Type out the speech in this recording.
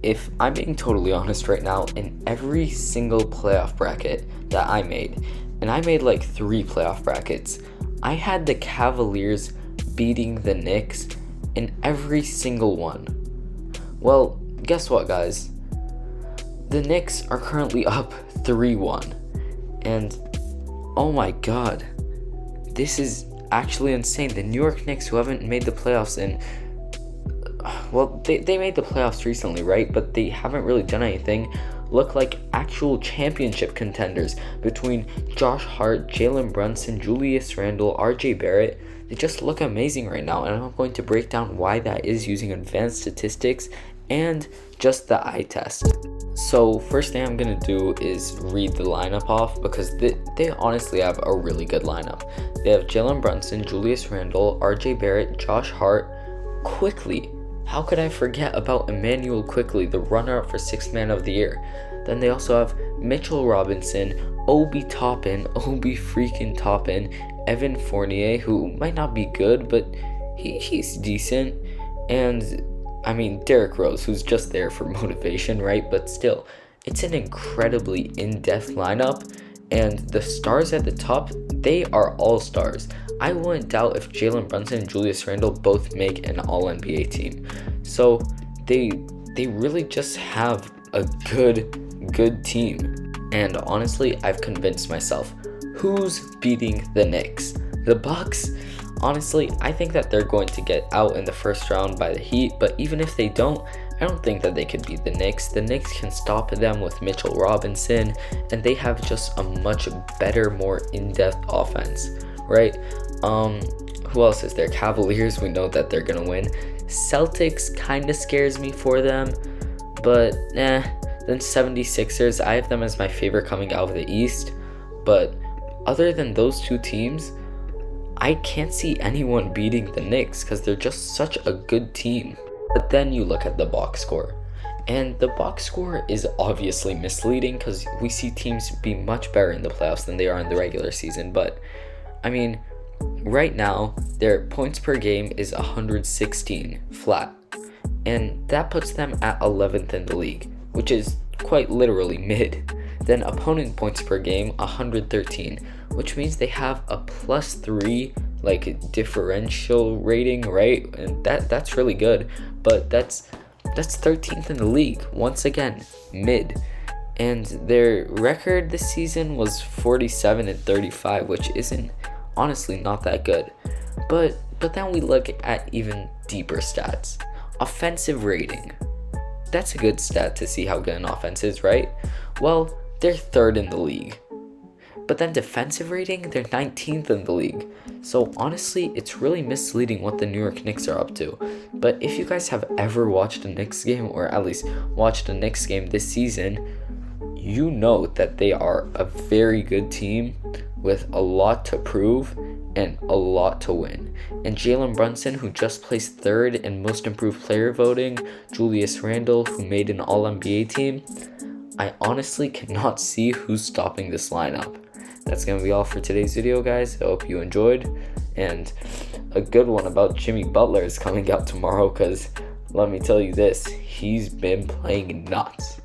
if I'm being totally honest right now, in every single playoff bracket that I made, and I made like 3 playoff brackets, I had the Cavaliers beating the Knicks in every single one. Well, guess what, guys? The Knicks are currently up 3-1. And oh my god, this is actually insane. The New York Knicks, who haven't made the playoffs in, well, they made the playoffs recently, right? But they haven't really done anything, look like actual championship contenders between Josh Hart, Jalen Brunson, Julius Randle, RJ Barrett. They just look amazing right now, and I'm going to break down why that is using advanced statistics and just the eye test. So first thing I'm going to do is read the lineup off, because they honestly have a really good lineup. They have Jalen Brunson, Julius Randle, RJ Barrett, Josh Hart, Quickley. How could I forget about Immanuel Quickley, the runner-up for 6th Man of the Year? Then they also have Mitchell Robinson, Obi freaking Toppin, Evan Fournier, who might not be good, but he's decent, and I mean Derrick Rose, who's just there for motivation, right? But still, it's an incredibly in-depth lineup, and the stars at the top, they are all stars. I wouldn't doubt if Jalen Brunson and Julius Randle both make an All-NBA team. So they really just have a good team. And honestly, I've convinced myself. Who's beating the Knicks? The Bucks? Honestly, I think that they're going to get out in the first round by the Heat, but even if they don't, I don't think that they could beat the Knicks. The Knicks can stop them with Mitchell Robinson, and they have just a much better, more in-depth offense, right? Who else is there? Cavaliers, we know that they're gonna win. Celtics kind of scares me for them, but Then 76ers, I have them as my favorite coming out of the East, but other than those two teams, I can't see anyone beating the Knicks because they're just such a good team. But then you look at the box score, and the box score is obviously misleading because we see teams be much better in the playoffs than they are in the regular season. But I mean, right now their points per game is 116 flat, and that puts them at 11th in the league, which is quite literally mid. Then opponent points per game 113, which means they have a +3 like differential rating, right? And that's really good, but that's 13th in the league. Once again, mid. And their record this season was 47-35, which isn't honestly not that good. But then we look at even deeper stats. Offensive rating. That's a good stat to see how good an offense is, right? Well, they're 3rd in the league. But then defensive rating, they're 19th in the league. So honestly, it's really misleading what the New York Knicks are up to. But if you guys have ever watched a Knicks game, or at least watched a Knicks game this season, you know that they are a very good team with a lot to prove and a lot to win. And Jalen Brunson, who just placed 3rd in most improved player voting, Julius Randle, who made an All-NBA team, I honestly cannot see who's stopping this lineup. That's going to be all for today's video, guys. I hope you enjoyed. And a good one about Jimmy Butler is coming out tomorrow, because let me tell you this, he's been playing nuts.